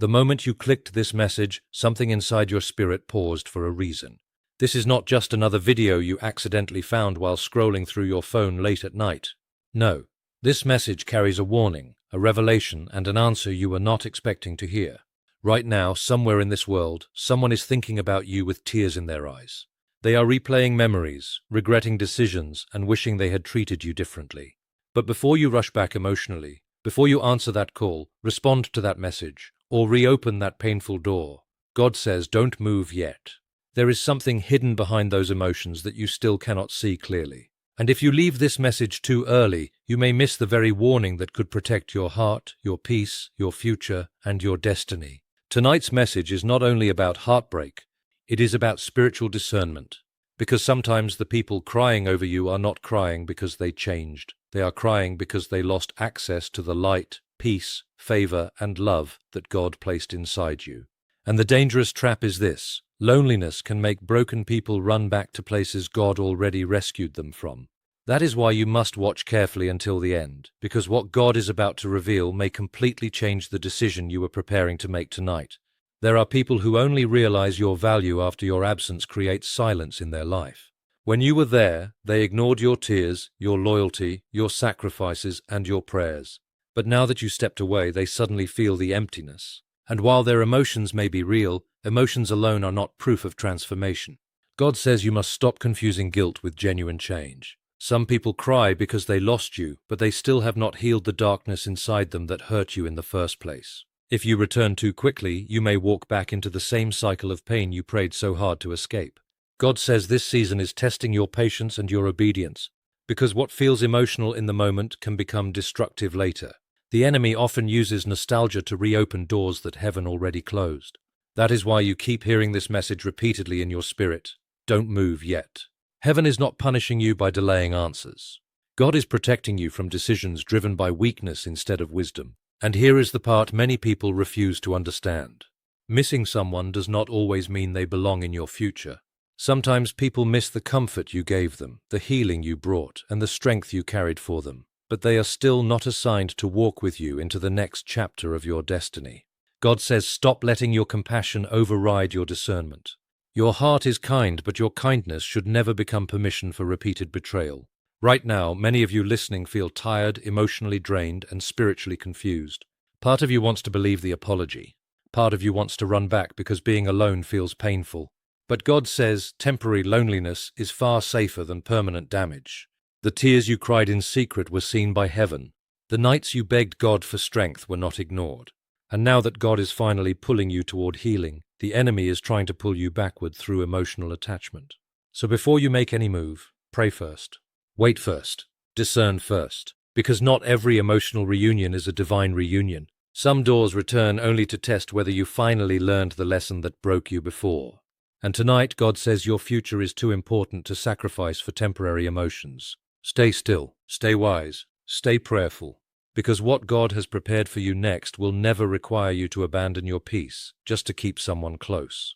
The moment you clicked this message, something inside your spirit paused for a reason. This is not just another video you accidentally found while scrolling through your phone late at night. No, this message carries a warning, a revelation, and an answer you were not expecting to hear. Right now, somewhere in this world, someone is thinking about you with tears in their eyes. They are replaying memories, regretting decisions, and wishing they had treated you differently. But before you rush back emotionally, before you answer that call, respond to that message, or reopen that painful door, God says, don't move yet. There is something hidden behind those emotions that you still cannot see clearly. And if you leave this message too early, you may miss the very warning that could protect your heart, your peace, your future, and your destiny. Tonight's message is not only about heartbreak, it is about spiritual discernment. Because sometimes the people crying over you are not crying because they changed. They are crying because they lost access to the light, peace, favor, and love that God placed inside you. And the dangerous trap is this: loneliness can make broken people run back to places God already rescued them from. That is why you must watch carefully until the end, because what God is about to reveal may completely change the decision you were preparing to make tonight. There are people who only realize your value after your absence creates silence in their life. When you were there, they ignored your tears, your loyalty, your sacrifices, and your prayers. But now that you stepped away, they suddenly feel the emptiness. And while their emotions may be real, emotions alone are not proof of transformation. God says you must stop confusing guilt with genuine change. Some people cry because they lost you, but they still have not healed the darkness inside them that hurt you in the first place. If you return too quickly, you may walk back into the same cycle of pain you prayed so hard to escape. God says this season is testing your patience and your obedience, because what feels emotional in the moment can become destructive later. The enemy often uses nostalgia to reopen doors that heaven already closed. That is why you keep hearing this message repeatedly in your spirit. Don't move yet. Heaven is not punishing you by delaying answers. God is protecting you from decisions driven by weakness instead of wisdom. And here is the part many people refuse to understand. Missing someone does not always mean they belong in your future. Sometimes people miss the comfort you gave them, the healing you brought, and the strength you carried for them. But they are still not assigned to walk with you into the next chapter of your destiny. God says, stop letting your compassion override your discernment. Your heart is kind, but your kindness should never become permission for repeated betrayal. Right now, many of you listening feel tired, emotionally drained, and spiritually confused. Part of you wants to believe the apology. Part of you wants to run back because being alone feels painful. But God says temporary loneliness is far safer than permanent damage. The tears you cried in secret were seen by heaven. The nights you begged God for strength were not ignored. And now that God is finally pulling you toward healing, the enemy is trying to pull you backward through emotional attachment. So before you make any move, pray first. Wait first. Discern first. Because not every emotional reunion is a divine reunion. Some doors return only to test whether you finally learned the lesson that broke you before. And tonight, God says your future is too important to sacrifice for temporary emotions. Stay still, stay wise, stay prayerful, because what God has prepared for you next will never require you to abandon your peace just to keep someone close.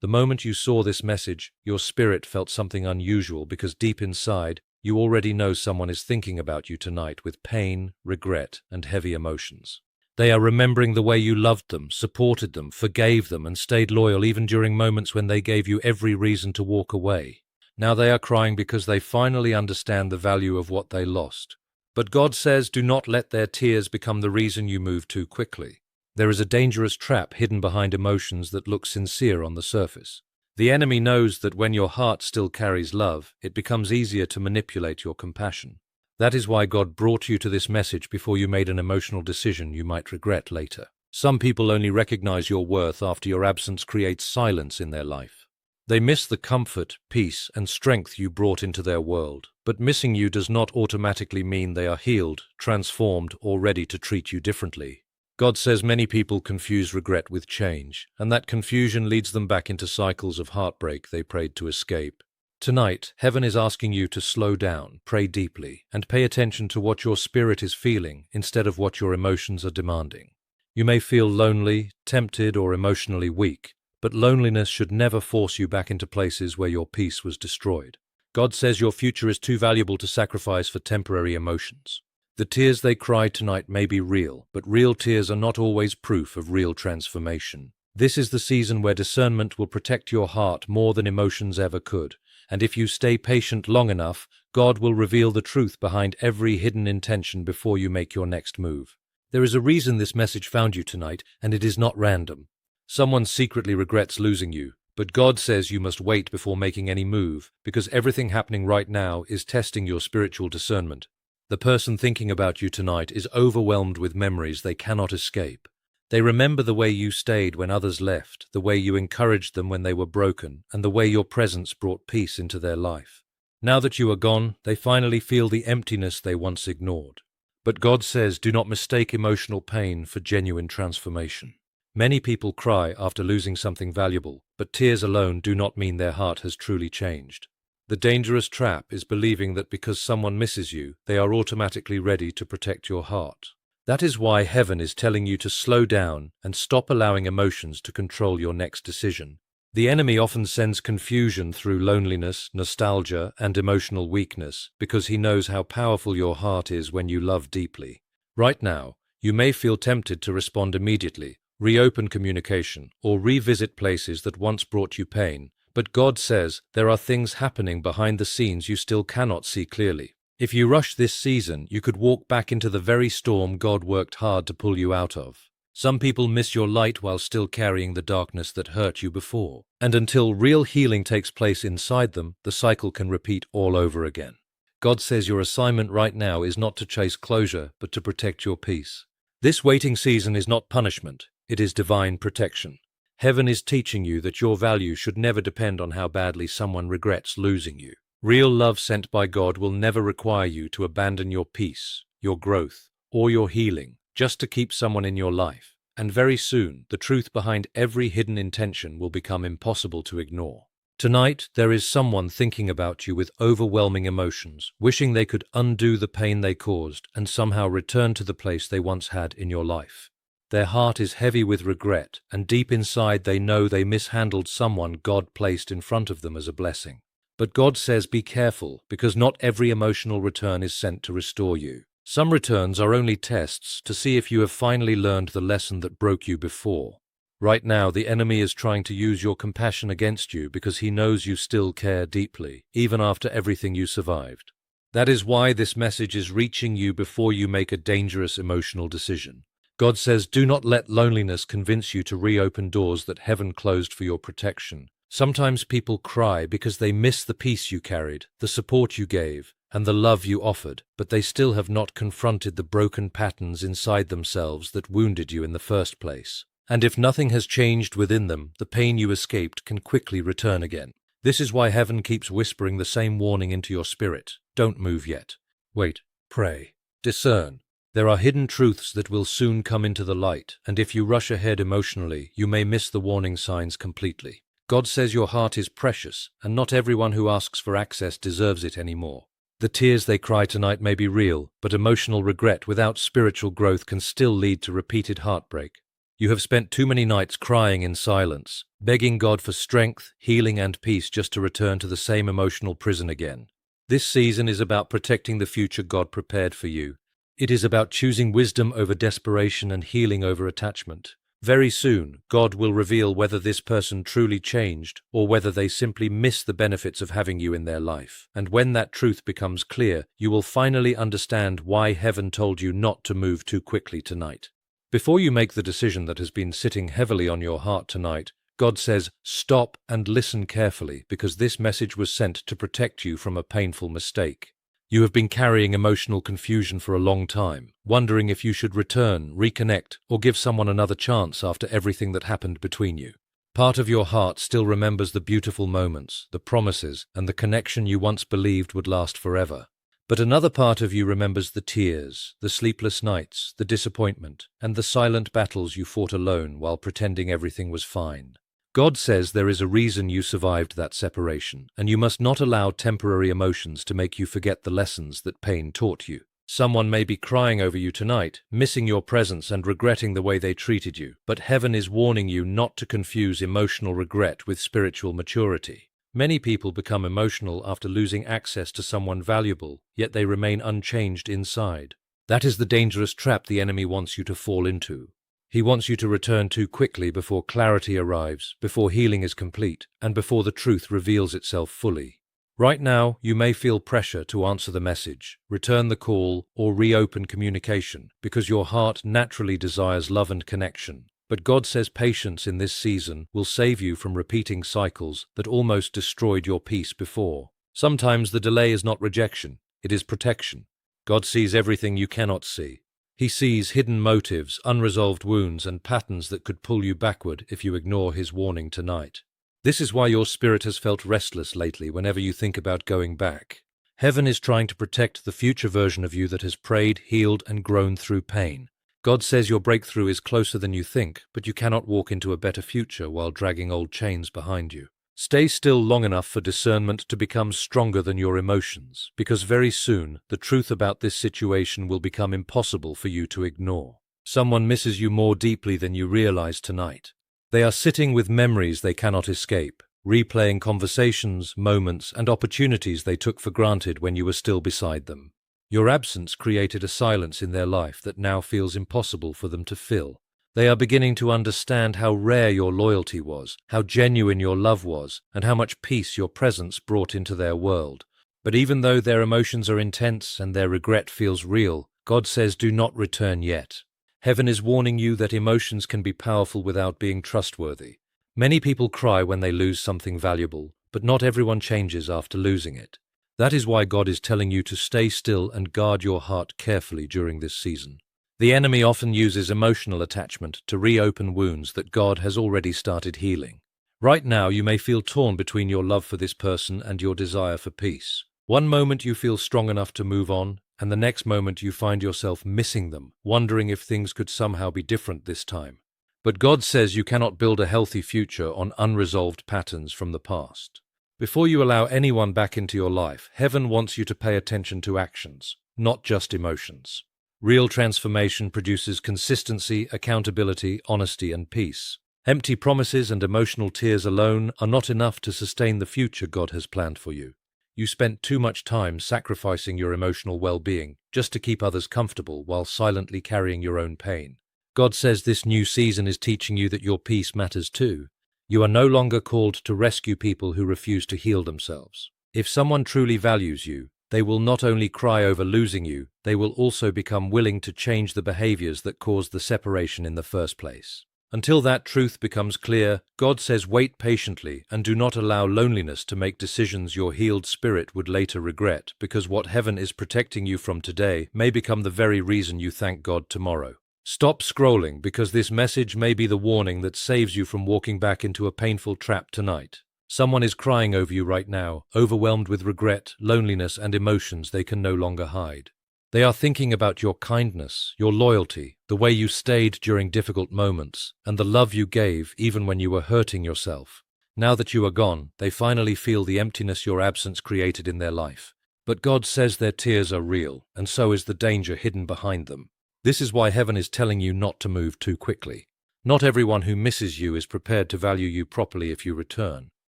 The moment you saw this message, your spirit felt something unusual because deep inside, you already know someone is thinking about you tonight with pain, regret, and heavy emotions. They are remembering the way you loved them, supported them, forgave them, and stayed loyal even during moments when they gave you every reason to walk away. Now they are crying because they finally understand the value of what they lost. But God says, do not let their tears become the reason you move too quickly. There is a dangerous trap hidden behind emotions that look sincere on the surface. The enemy knows that when your heart still carries love, it becomes easier to manipulate your compassion. That is why God brought you to this message before you made an emotional decision you might regret later. Some people only recognize your worth after your absence creates silence in their life. They miss the comfort, peace, and strength you brought into their world. But missing you does not automatically mean they are healed, transformed, or ready to treat you differently. God says many people confuse regret with change, and that confusion leads them back into cycles of heartbreak they prayed to escape. Tonight, heaven is asking you to slow down, pray deeply, and pay attention to what your spirit is feeling instead of what your emotions are demanding. You may feel lonely, tempted, or emotionally weak, but loneliness should never force you back into places where your peace was destroyed. God says your future is too valuable to sacrifice for temporary emotions. The tears they cry tonight may be real, but real tears are not always proof of real transformation. This is the season where discernment will protect your heart more than emotions ever could, and if you stay patient long enough, God will reveal the truth behind every hidden intention before you make your next move. There is a reason this message found you tonight, and it is not random. Someone secretly regrets losing you, but God says you must wait before making any move, because everything happening right now is testing your spiritual discernment. The person thinking about you tonight is overwhelmed with memories they cannot escape. They remember the way you stayed when others left, the way you encouraged them when they were broken, and the way your presence brought peace into their life. Now that you are gone, they finally feel the emptiness they once ignored. But God says, do not mistake emotional pain for genuine transformation. Many people cry after losing something valuable, but tears alone do not mean their heart has truly changed. The dangerous trap is believing that because someone misses you, they are automatically ready to protect your heart. That is why heaven is telling you to slow down and stop allowing emotions to control your next decision. The enemy often sends confusion through loneliness, nostalgia, and emotional weakness because he knows how powerful your heart is when you love deeply. Right now, you may feel tempted to respond immediately, reopen communication, or revisit places that once brought you pain, but God says there are things happening behind the scenes you still cannot see clearly. If you rush this season, you could walk back into the very storm God worked hard to pull you out of. Some people miss your light while still carrying the darkness that hurt you before. And until real healing takes place inside them, the cycle can repeat all over again. God says your assignment right now is not to chase closure, but to protect your peace. This waiting season is not punishment, it is divine protection. Heaven is teaching you that your value should never depend on how badly someone regrets losing you. Real love sent by God will never require you to abandon your peace, your growth, or your healing just to keep someone in your life. And very soon, the truth behind every hidden intention will become impossible to ignore. Tonight, there is someone thinking about you with overwhelming emotions, wishing they could undo the pain they caused and somehow return to the place they once had in your life. Their heart is heavy with regret, and deep inside they know they mishandled someone God placed in front of them as a blessing. But God says be careful, because not every emotional return is sent to restore you. Some returns are only tests to see if you have finally learned the lesson that broke you before. Right now, the enemy is trying to use your compassion against you because he knows you still care deeply, even after everything you survived. That is why this message is reaching you before you make a dangerous emotional decision. God says, do not let loneliness convince you to reopen doors that heaven closed for your protection. Sometimes people cry because they miss the peace you carried, the support you gave, and the love you offered, but they still have not confronted the broken patterns inside themselves that wounded you in the first place. And if nothing has changed within them, the pain you escaped can quickly return again. This is why heaven keeps whispering the same warning into your spirit. Don't move yet. Wait, pray, discern. There are hidden truths that will soon come into the light, and if you rush ahead emotionally, you may miss the warning signs completely. God says your heart is precious, and not everyone who asks for access deserves it anymore. The tears they cry tonight may be real, but emotional regret without spiritual growth can still lead to repeated heartbreak. You have spent too many nights crying in silence, begging God for strength, healing, and peace just to return to the same emotional prison again. This season is about protecting the future God prepared for you. It is about choosing wisdom over desperation and healing over attachment. Very soon, God will reveal whether this person truly changed or whether they simply miss the benefits of having you in their life. And when that truth becomes clear, you will finally understand why heaven told you not to move too quickly tonight. Before you make the decision that has been sitting heavily on your heart tonight, God says, stop and listen carefully, because this message was sent to protect you from a painful mistake. You have been carrying emotional confusion for a long time, wondering if you should return, reconnect, or give someone another chance after everything that happened between you. Part of your heart still remembers the beautiful moments, the promises, and the connection you once believed would last forever. But another part of you remembers the tears, the sleepless nights, the disappointment, and the silent battles you fought alone while pretending everything was fine. God says there is a reason you survived that separation, and you must not allow temporary emotions to make you forget the lessons that pain taught you. Someone may be crying over you tonight, missing your presence and regretting the way they treated you, but heaven is warning you not to confuse emotional regret with spiritual maturity. Many people become emotional after losing access to someone valuable, yet they remain unchanged inside. That is the dangerous trap the enemy wants you to fall into. He wants you to return too quickly before clarity arrives, before healing is complete, and before the truth reveals itself fully. Right now, you may feel pressure to answer the message, return the call, or reopen communication, because your heart naturally desires love and connection. But God says patience in this season will save you from repeating cycles that almost destroyed your peace before. Sometimes the delay is not rejection, it is protection. God sees everything you cannot see. He sees hidden motives, unresolved wounds, and patterns that could pull you backward if you ignore His warning tonight. This is why your spirit has felt restless lately whenever you think about going back. Heaven is trying to protect the future version of you that has prayed, healed, and grown through pain. God says your breakthrough is closer than you think, but you cannot walk into a better future while dragging old chains behind you. Stay still long enough for discernment to become stronger than your emotions, because very soon the truth about this situation will become impossible for you to ignore. Someone misses you more deeply than you realize tonight. They are sitting with memories they cannot escape, replaying conversations, moments, and opportunities they took for granted when you were still beside them. Your absence created a silence in their life that now feels impossible for them to fill. They are beginning to understand how rare your loyalty was, how genuine your love was, and how much peace your presence brought into their world. But even though their emotions are intense and their regret feels real, God says do not return yet. Heaven is warning you that emotions can be powerful without being trustworthy. Many people cry when they lose something valuable, but not everyone changes after losing it. That is why God is telling you to stay still and guard your heart carefully during this season. The enemy often uses emotional attachment to reopen wounds that God has already started healing. Right now, you may feel torn between your love for this person and your desire for peace. One moment you feel strong enough to move on, and the next moment you find yourself missing them, wondering if things could somehow be different this time. But God says you cannot build a healthy future on unresolved patterns from the past. Before you allow anyone back into your life, Heaven wants you to pay attention to actions, not just emotions. Real transformation produces consistency, accountability, honesty, and peace. Empty promises and emotional tears alone are not enough to sustain the future God has planned for you. You spent too much time sacrificing your emotional well-being just to keep others comfortable while silently carrying your own pain. God says this new season is teaching you that your peace matters too. You are no longer called to rescue people who refuse to heal themselves. If someone truly values you, they will not only cry over losing you, they will also become willing to change the behaviors that caused the separation in the first place. Until that truth becomes clear, God says wait patiently and do not allow loneliness to make decisions your healed spirit would later regret, because what Heaven is protecting you from today may become the very reason you thank God tomorrow. Stop scrolling, because this message may be the warning that saves you from walking back into a painful trap tonight. Someone is crying over you right now, overwhelmed with regret, loneliness, and emotions they can no longer hide. They are thinking about your kindness, your loyalty, the way you stayed during difficult moments, and the love you gave even when you were hurting yourself. Now that you are gone, they finally feel the emptiness your absence created in their life. But God says their tears are real, and so is the danger hidden behind them. This is why Heaven is telling you not to move too quickly. Not everyone who misses you is prepared to value you properly if you return.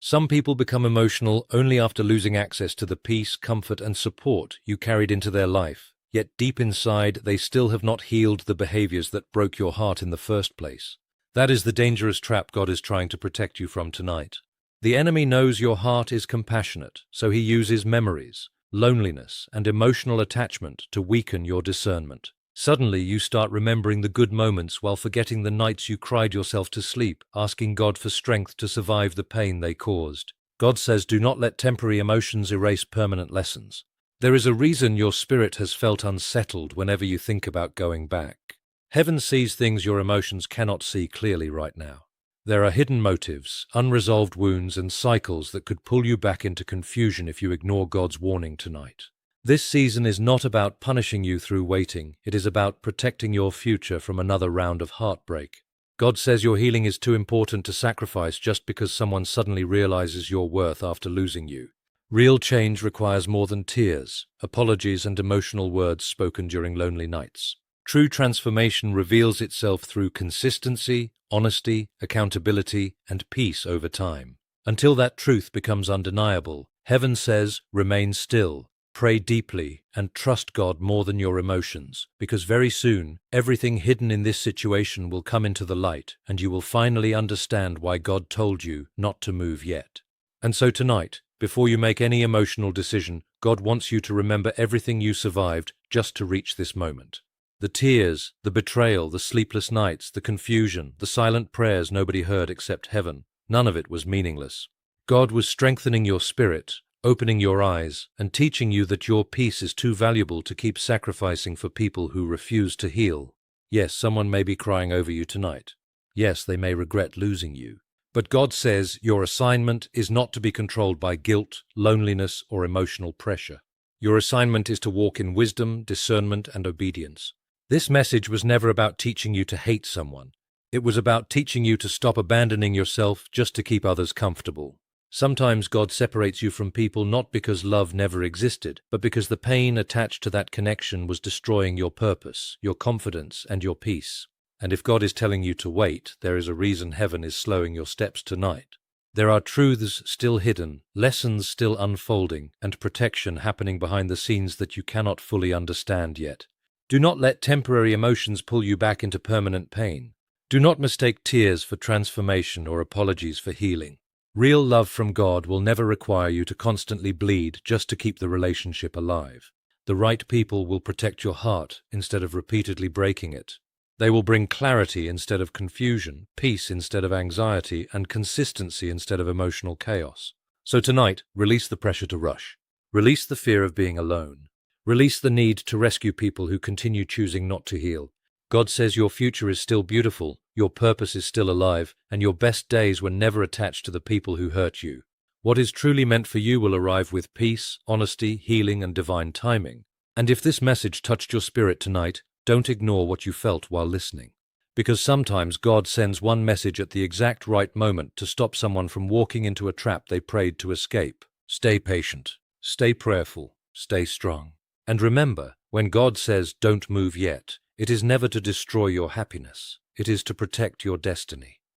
Some people become emotional only after losing access to the peace, comfort, and support you carried into their life. Yet deep inside, they still have not healed the behaviors that broke your heart in the first place. That is the dangerous trap God is trying to protect you from tonight. The enemy knows your heart is compassionate, so he uses memories, loneliness, and emotional attachment to weaken your discernment. Suddenly, you start remembering the good moments while forgetting the nights you cried yourself to sleep, asking God for strength to survive the pain they caused. God says do not let temporary emotions erase permanent lessons. There is a reason your spirit has felt unsettled whenever you think about going back. Heaven sees things your emotions cannot see clearly right now. There are hidden motives, unresolved wounds, and cycles that could pull you back into confusion if you ignore God's warning tonight. This season is not about punishing you through waiting. It is about protecting your future from another round of heartbreak. God says your healing is too important to sacrifice just because someone suddenly realizes your worth after losing you. Real change requires more than tears, apologies, and emotional words spoken during lonely nights. True transformation reveals itself through consistency, honesty, accountability, and peace over time. Until that truth becomes undeniable, Heaven says, remain still. Pray deeply and trust God more than your emotions, because very soon, everything hidden in this situation will come into the light, and you will finally understand why God told you not to move yet. And so tonight, before you make any emotional decision, God wants you to remember everything you survived just to reach this moment. The tears, the betrayal, the sleepless nights, the confusion, the silent prayers nobody heard except heaven, none of it was meaningless. God was strengthening your spirit, opening your eyes, and teaching you that your peace is too valuable to keep sacrificing for people who refuse to heal. Yes, someone may be crying over you tonight. Yes, they may regret losing you. But God says your assignment is not to be controlled by guilt, loneliness, or emotional pressure. Your assignment is to walk in wisdom, discernment, and obedience. This message was never about teaching you to hate someone. It was about teaching you to stop abandoning yourself just to keep others comfortable. Sometimes God separates you from people not because love never existed, but because the pain attached to that connection was destroying your purpose, your confidence, and your peace. And if God is telling you to wait, there is a reason heaven is slowing your steps tonight. There are truths still hidden, lessons still unfolding, and protection happening behind the scenes that you cannot fully understand yet. Do not let temporary emotions pull you back into permanent pain. Do not mistake tears for transformation or apologies for healing. Real love from God will never require you to constantly bleed just to keep the relationship alive. The right people will protect your heart instead of repeatedly breaking it. They will bring clarity instead of confusion, peace instead of anxiety, and consistency instead of emotional chaos. So tonight, release the pressure to rush. Release the fear of being alone. Release the need to rescue people who continue choosing not to heal. God says your future is still beautiful, your purpose is still alive, and your best days were never attached to the people who hurt you. What is truly meant for you will arrive with peace, honesty, healing, and divine timing. And if this message touched your spirit tonight, don't ignore what you felt while listening. Because sometimes God sends one message at the exact right moment to stop someone from walking into a trap they prayed to escape. Stay patient, stay prayerful, stay strong. And remember, when God says don't move yet, it is never to destroy your happiness. It is to protect your destiny.